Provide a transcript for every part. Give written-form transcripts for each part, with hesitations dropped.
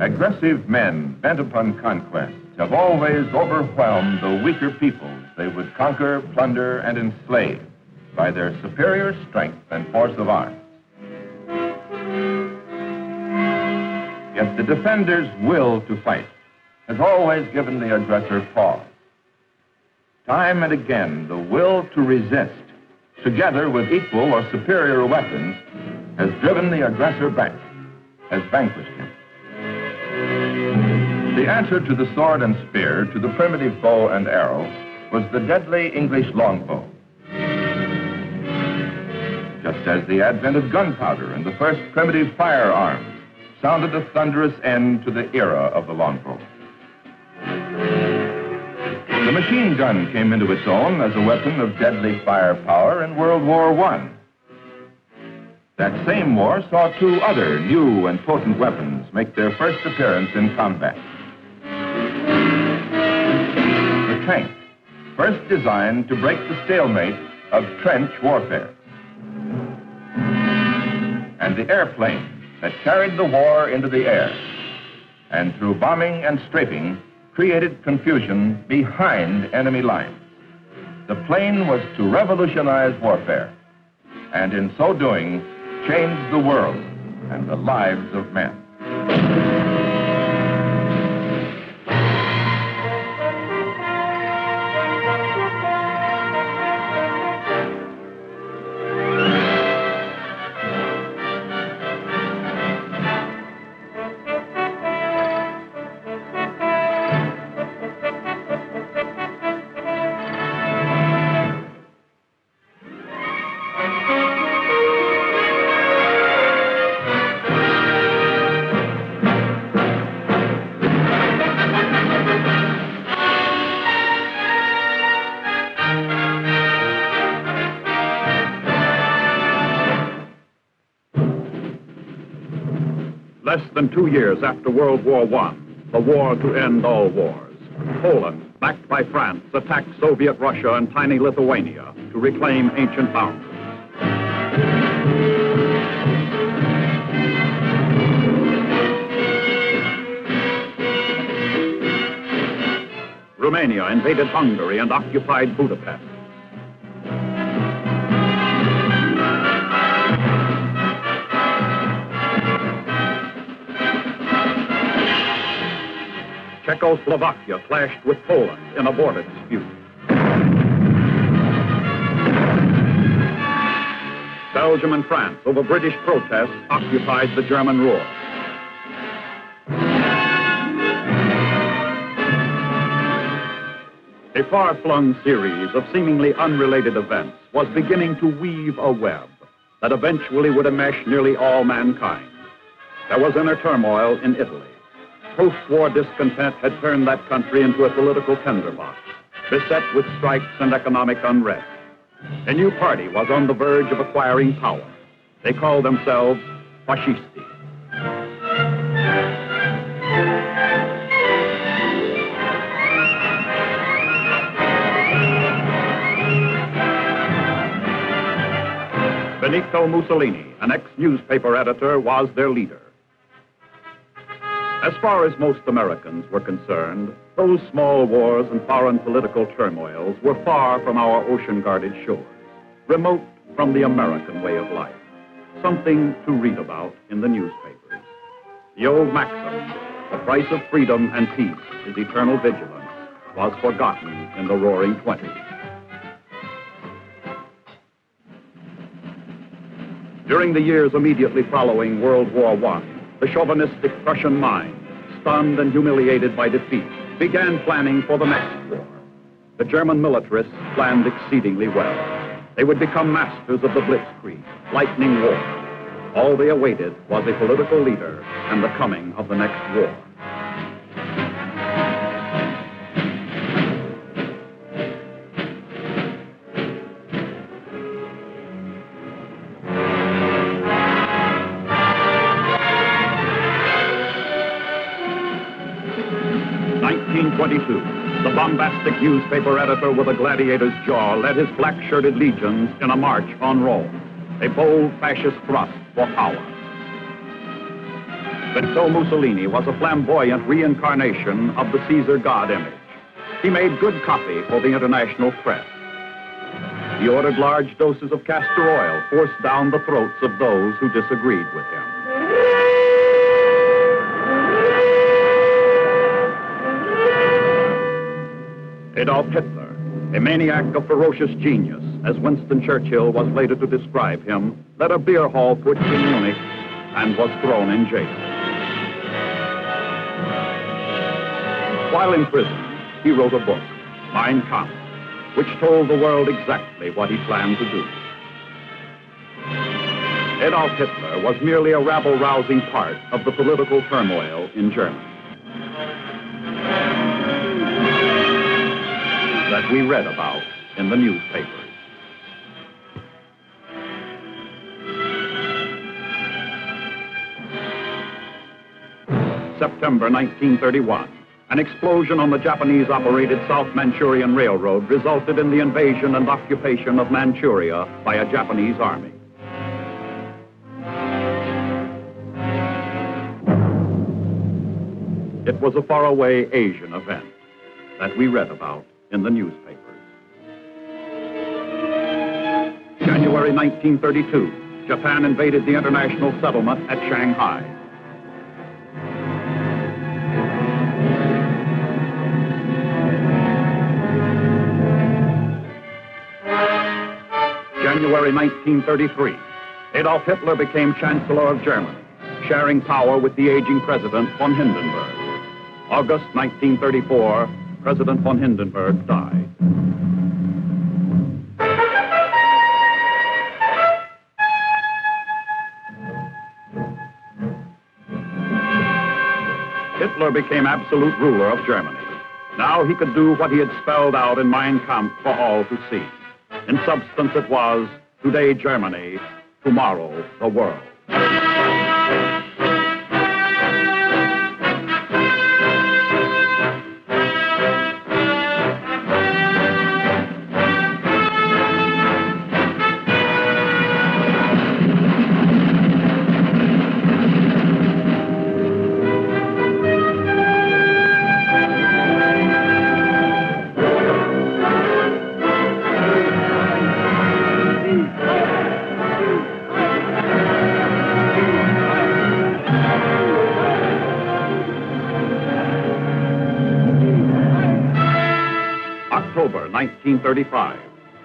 Aggressive men bent upon conquest have always overwhelmed the weaker peoples they would conquer, plunder, and enslave by their superior strength and force of arms. Yet the defender's will to fight has always given the aggressor pause. Time and again, the will to resist, together with equal or superior weapons, has driven the aggressor back, has vanquished him. The answer to the sword and spear, to the primitive bow and arrow, was the deadly English longbow. Just as the advent of gunpowder and the first primitive firearms sounded a thunderous end to the era of the longbow. The machine gun came into its own as a weapon of deadly firepower in World War I. That same war saw two other new and potent weapons make their first appearance in combat. The tank, first designed to break the stalemate of trench warfare. And the airplane that carried the war into the air, and through bombing and strafing, created confusion behind enemy lines. The plane was to revolutionize warfare, and in so doing, change the world and the lives of men. Less than 2 years after World War I, the war to end all wars, Poland, backed by France, attacked Soviet Russia and tiny Lithuania to reclaim ancient boundaries. Romania invaded Hungary and occupied Budapest. Czechoslovakia clashed with Poland in a border dispute. Belgium and France, over British protests, occupied the German Ruhr. A far-flung series of seemingly unrelated events was beginning to weave a web that eventually would enmesh nearly all mankind. There was inner turmoil in Italy. Post-war discontent had turned that country into a political tinderbox, beset with strikes and economic unrest. A new party was on the verge of acquiring power. They called themselves fascisti. Benito Mussolini, an ex-newspaper editor, was their leader. As far as most Americans were concerned, those small wars and foreign political turmoils were far from our ocean-guarded shores, remote from the American way of life, something to read about in the newspapers. The old maxim, the price of freedom and peace is eternal vigilance, was forgotten in the Roaring '20s. During the years immediately following World War I, the chauvinistic Prussian mind, stunned and humiliated by defeat, began planning for the next war. The German militarists planned exceedingly well. They would become masters of the blitzkrieg, lightning war. All they awaited was a political leader and the coming of the next war. The bombastic newspaper editor with a gladiator's jaw led his black-shirted legions in a march on Rome, a bold fascist thrust for power. Benito Mussolini was a flamboyant reincarnation of the Caesar God image. He made good copy for the international press. He ordered large doses of castor oil forced down the throats of those who disagreed with him. Adolf Hitler, a maniac of ferocious genius, as Winston Churchill was later to describe him, led a beer hall putsch in Munich and was thrown in jail. While in prison, he wrote a book, Mein Kampf, which told the world exactly what he planned to do. Adolf Hitler was merely a rabble-rousing part of the political turmoil in Germany that we read about in the newspapers. September 1931. An explosion on the Japanese-operated South Manchurian Railroad resulted in the invasion and occupation of Manchuria by a Japanese army. It was a faraway Asian event that we read about in the newspapers. January 1932, Japan invaded the international settlement at Shanghai. January 1933, Adolf Hitler became Chancellor of Germany, sharing power with the aging President von Hindenburg. August 1934, President von Hindenburg died. Hitler became absolute ruler of Germany. Now he could do what he had spelled out in Mein Kampf for all to see. In substance, it was, today Germany, tomorrow the world. October 1935,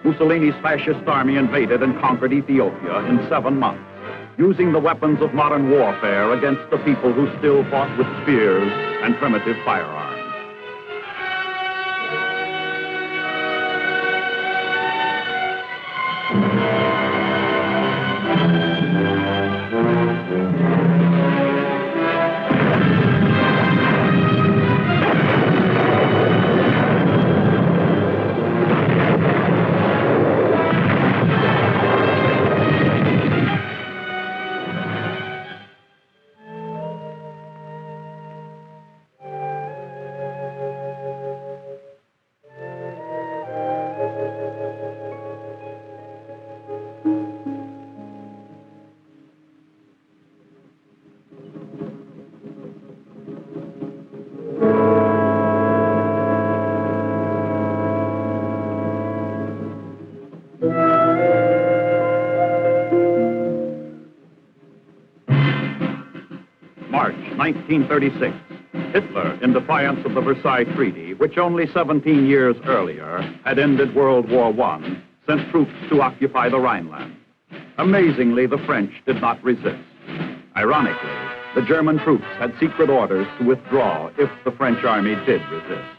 Mussolini's fascist army invaded and conquered Ethiopia in 7 months, using the weapons of modern warfare against the people who still fought with spears and primitive firearms. March 1936, Hitler, in defiance of the Versailles Treaty, which only 17 years earlier had ended World War I, sent troops to occupy the Rhineland. Amazingly, the French did not resist. Ironically, the German troops had secret orders to withdraw if the French army did resist.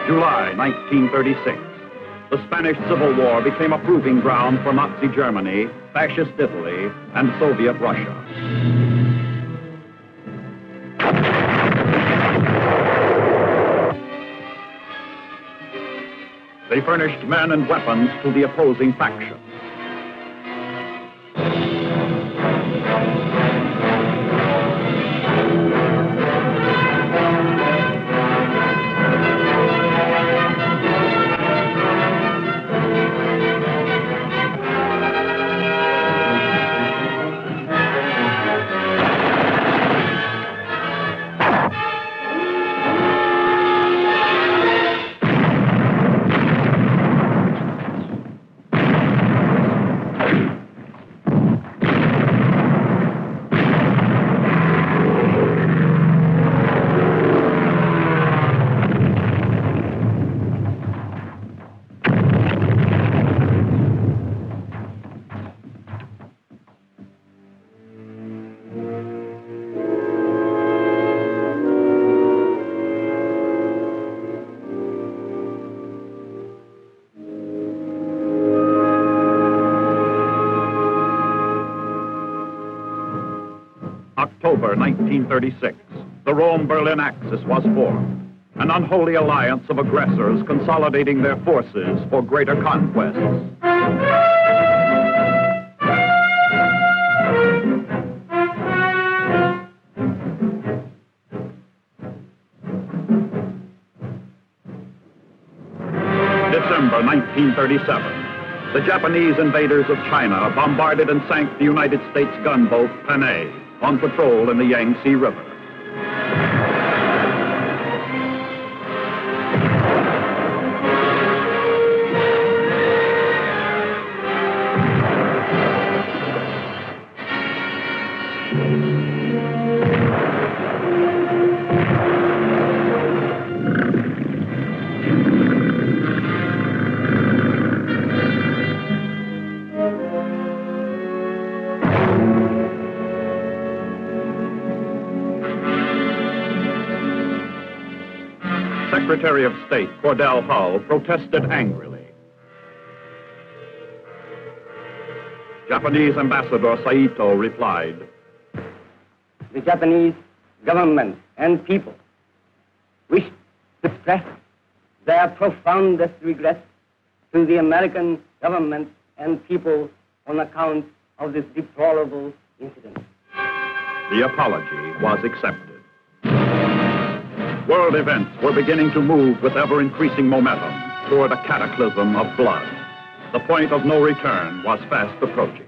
July 1936. The Spanish Civil War became a proving ground for Nazi Germany, Fascist Italy, and Soviet Russia. They furnished men and weapons to the opposing factions. October 1936, the Rome-Berlin Axis was formed, an unholy alliance of aggressors consolidating their forces for greater conquests. December 1937. The Japanese invaders of China bombarded and sank the United States gunboat Panay on patrol in the Yangtze River. Secretary of State Cordell Hull protested angrily. Japanese Ambassador Saito replied, "The Japanese government and people wish to express their profoundest regret to the American government and people on account of this deplorable incident." The apology was accepted. World events were beginning to move with ever-increasing momentum toward a cataclysm of blood. The point of no return was fast approaching.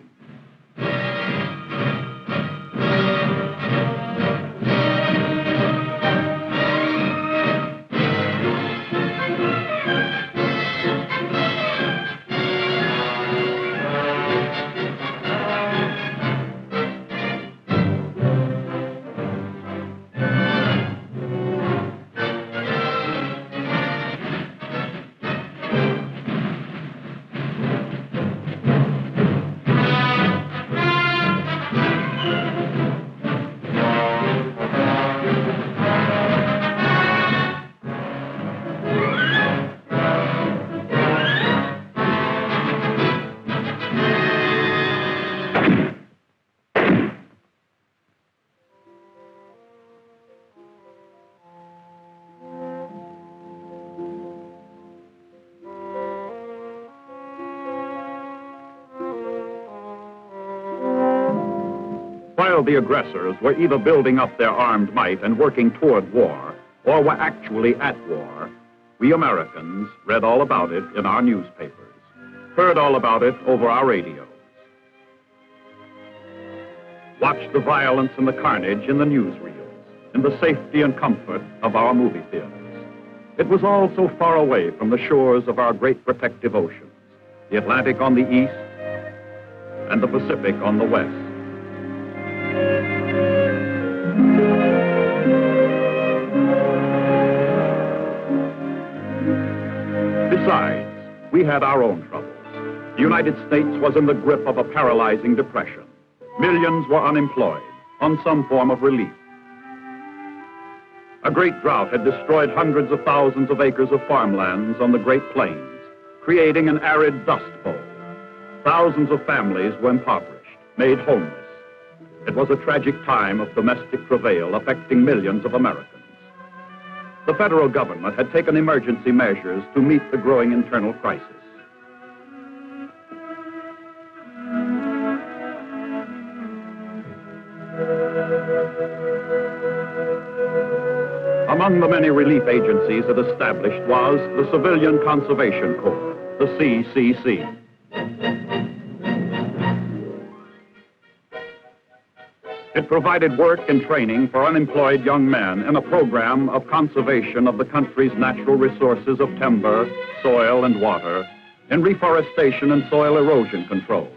While the aggressors were either building up their armed might and working toward war, or were actually at war, we Americans read all about it in our newspapers, heard all about it over our radios, watched the violence and the carnage in the newsreels, in the safety and comfort of our movie theaters. It was all so far away from the shores of our great protective oceans, the Atlantic on the east and the Pacific on the west. Besides, we had our own troubles. The United States was in the grip of a paralyzing depression. Millions were unemployed, on some form of relief. A great drought had destroyed hundreds of thousands of acres of farmlands on the Great Plains, creating an arid dust bowl. Thousands of families were impoverished, made homeless. It was a tragic time of domestic travail affecting millions of Americans. The federal government had taken emergency measures to meet the growing internal crisis. Among the many relief agencies it established was the Civilian Conservation Corps, the CCC. It provided work and training for unemployed young men in a program of conservation of the country's natural resources of timber, soil, and water, in reforestation and soil erosion control.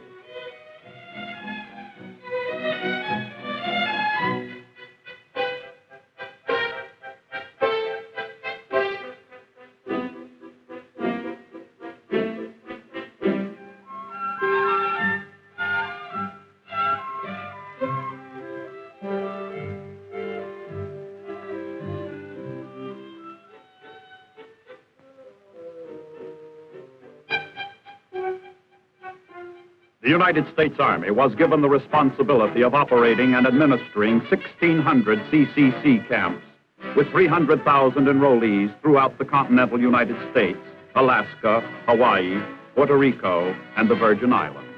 The United States Army was given the responsibility of operating and administering 1,600 CCC camps with 300,000 enrollees throughout the continental United States, Alaska, Hawaii, Puerto Rico, and the Virgin Islands.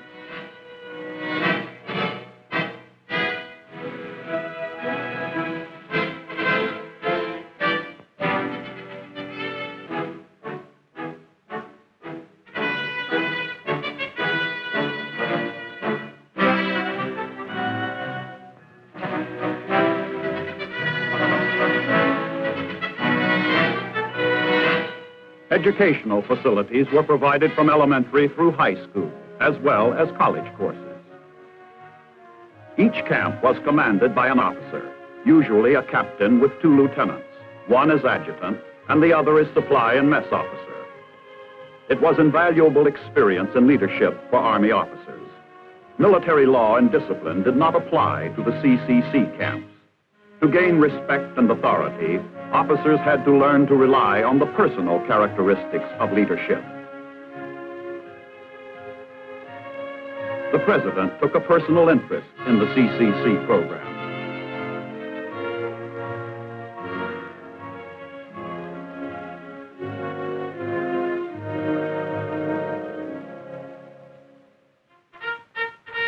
Educational facilities were provided from elementary through high school, as well as college courses. Each camp was commanded by an officer, usually a captain with 2 lieutenants. One is adjutant, and the other is supply and mess officer. It was invaluable experience in leadership for Army officers. Military law and discipline did not apply to the CCC camps. To gain respect and authority, officers had to learn to rely on the personal characteristics of leadership. The President took a personal interest in the CCC program.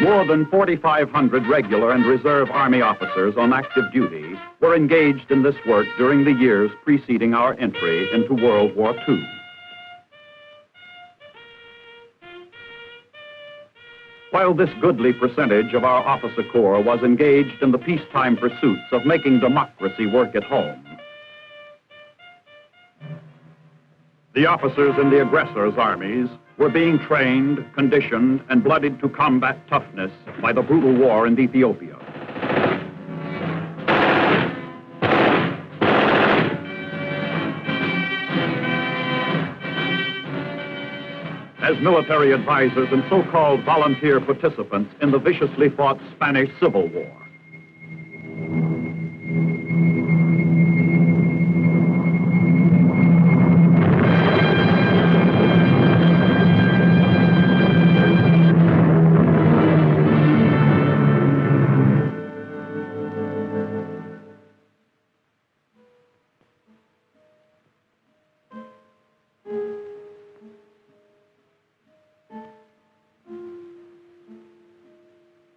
More than 4,500 regular and reserve Army officers on active duty were engaged in this work during the years preceding our entry into World War II. While this goodly percentage of our officer corps was engaged in the peacetime pursuits of making democracy work at home, the officers in the aggressors' armies were being trained, conditioned, and blooded to combat toughness by the brutal war in Ethiopia. As military advisors and so-called volunteer participants in the viciously fought Spanish Civil War.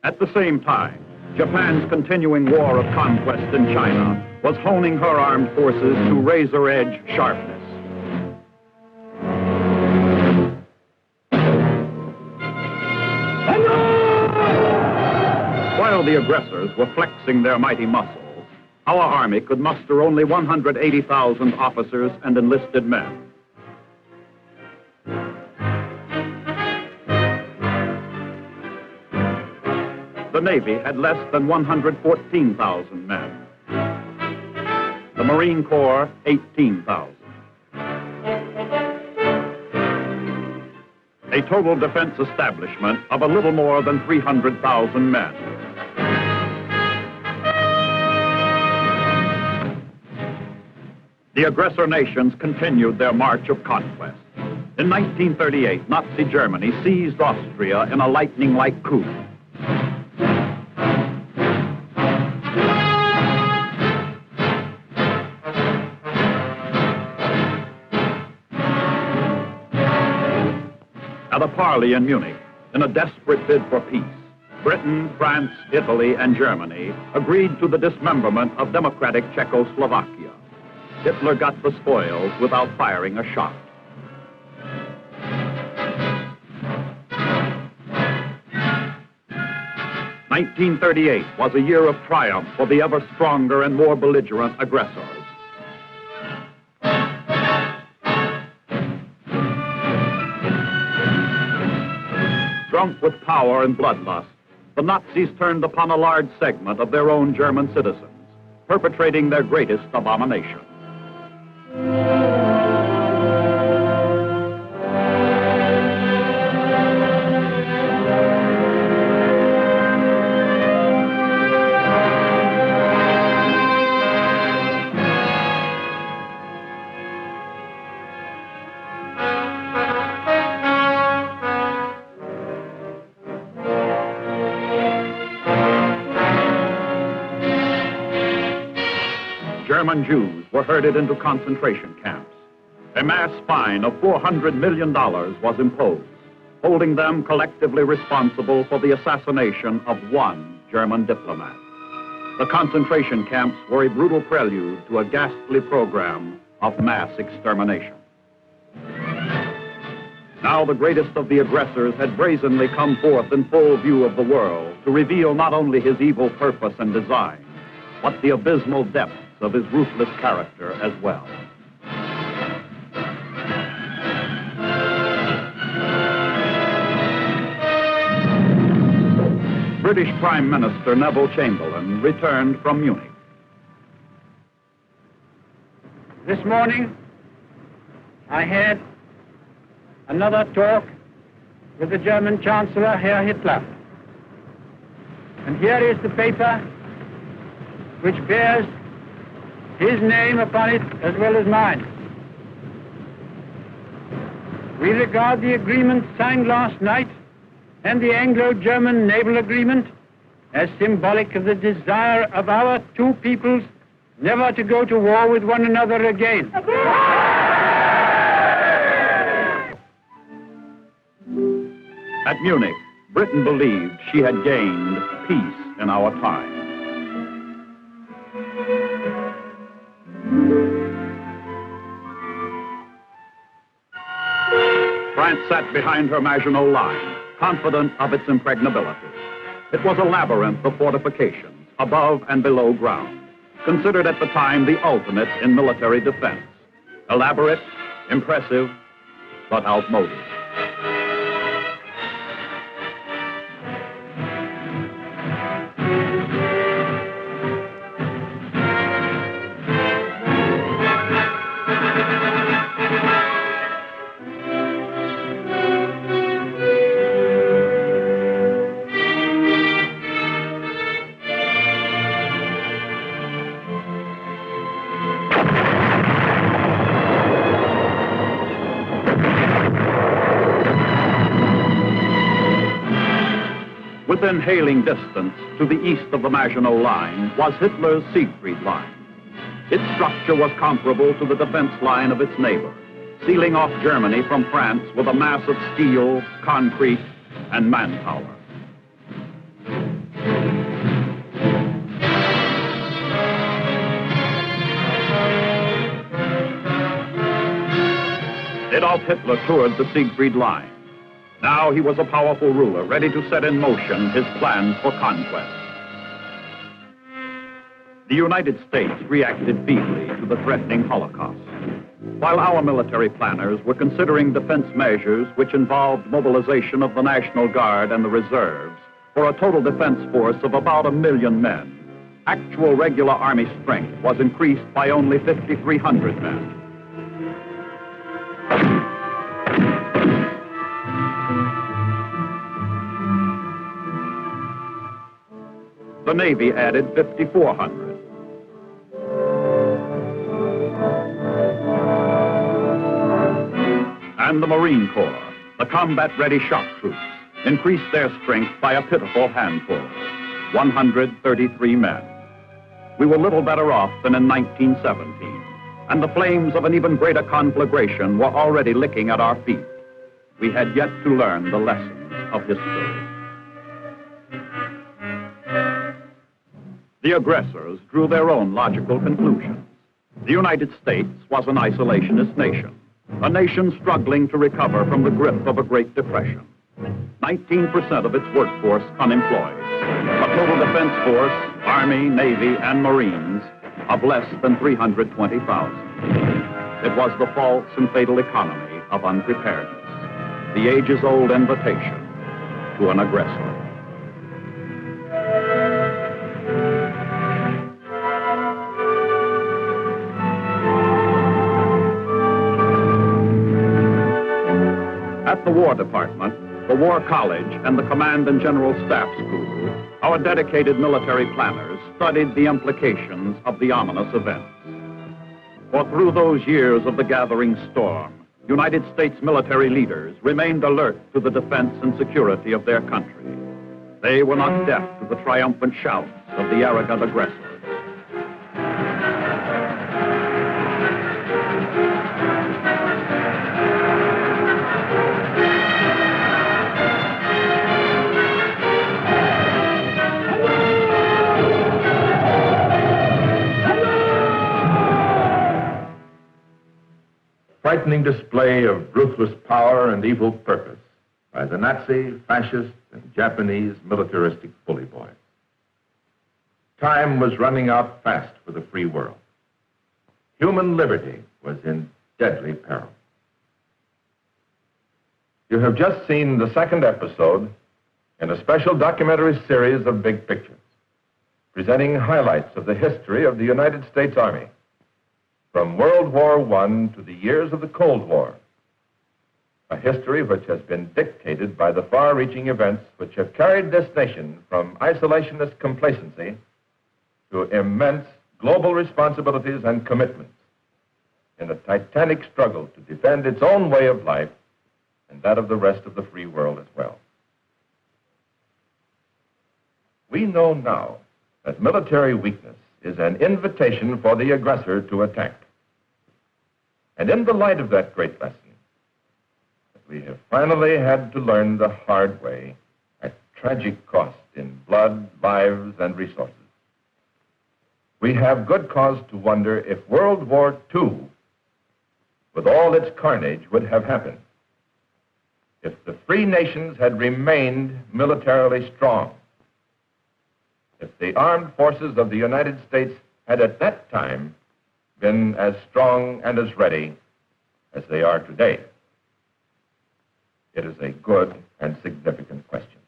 At the same time, Japan's continuing war of conquest in China was honing her armed forces to razor-edge sharpness. While the aggressors were flexing their mighty muscles, our Army could muster only 180,000 officers and enlisted men. The Navy had less than 114,000 men. The Marine Corps, 18,000. A total defense establishment of a little more than 300,000 men. The aggressor nations continued their march of conquest. In 1938, Nazi Germany seized Austria in a lightning-like coup. At a parley in Munich, in a desperate bid for peace, Britain, France, Italy, and Germany agreed to the dismemberment of democratic Czechoslovakia. Hitler got the spoils without firing a shot. "1938 was a year of triumph for the ever stronger and more belligerent aggressors. Drunk with power and bloodlust, the Nazis turned upon a large segment of their own German citizens, perpetrating their greatest abomination. German Jews were herded into concentration camps. A mass fine of $400 million was imposed, holding them collectively responsible for the assassination of one German diplomat. The concentration camps were a brutal prelude to a ghastly program of mass extermination. Now the greatest of the aggressors had brazenly come forth in full view of the world to reveal not only his evil purpose and design, but the abysmal depths of his ruthless character as well. British Prime Minister Neville Chamberlain returned from Munich. This morning, I had another talk with the German Chancellor, Herr Hitler. And here is the paper which bears his name upon it as well as mine. We regard the agreement signed last night and the Anglo-German naval agreement as symbolic of the desire of our two peoples never to go to war with one another again. At Munich, Britain believed she had gained peace in our time. France sat behind her Maginot Line, confident of its impregnability. It was a labyrinth of fortifications, above and below ground, considered at the time the ultimate in military defense. Elaborate, impressive, but outmoded. Within hailing distance to the east of the Maginot Line was Hitler's Siegfried Line. Its structure was comparable to the defense line of its neighbor, sealing off Germany from France with a mass of steel, concrete, and manpower. Adolf Hitler toured the Siegfried Line. Now he was a powerful ruler, ready to set in motion his plans for conquest. The United States reacted feebly to the threatening Holocaust. While our military planners were considering defense measures which involved mobilization of the National Guard and the reserves for a total defense force of about 1 million men, actual regular Army strength was increased by only 5,300 men. The Navy added 5,400. And the Marine Corps, the combat-ready shock troops, increased their strength by a pitiful handful, 133 men. We were little better off than in 1917, and the flames of an even greater conflagration were already licking at our feet. We had yet to learn the lessons of history. The aggressors drew their own logical conclusions. The United States was an isolationist nation, a nation struggling to recover from the grip of a Great Depression. 19% of its workforce unemployed. A total defense force, Army, Navy, and Marines, of less than 320,000. It was the false and fatal economy of unpreparedness, the ages-old invitation to an aggressor. At the War Department, the War College, and the Command and General Staff School, our dedicated military planners studied the implications of the ominous events. For through those years of the gathering storm, United States military leaders remained alert to the defense and security of their country. They were not deaf to the triumphant shouts of the arrogant aggressors. frightening display of ruthless power and evil purpose by the Nazi, fascist, and Japanese militaristic bully boys. Time was running out fast for the free world. Human liberty was in deadly peril. You have just seen the second episode in a special documentary series of Big Pictures, presenting highlights of the history of the United States Army, from World War I to the years of the Cold War, a history which has been dictated by the far-reaching events which have carried this nation from isolationist complacency to immense global responsibilities and commitments in a titanic struggle to defend its own way of life and that of the rest of the free world as well. We know now that military weakness is an invitation for the aggressor to attack. And in the light of that great lesson, we have finally had to learn the hard way at tragic cost in blood, lives, and resources. We have good cause to wonder if World War II, with all its carnage, would have happened if the free nations had remained militarily strong, if the armed forces of the United States had at that time been as strong and as ready as they are today. It is a good and significant question.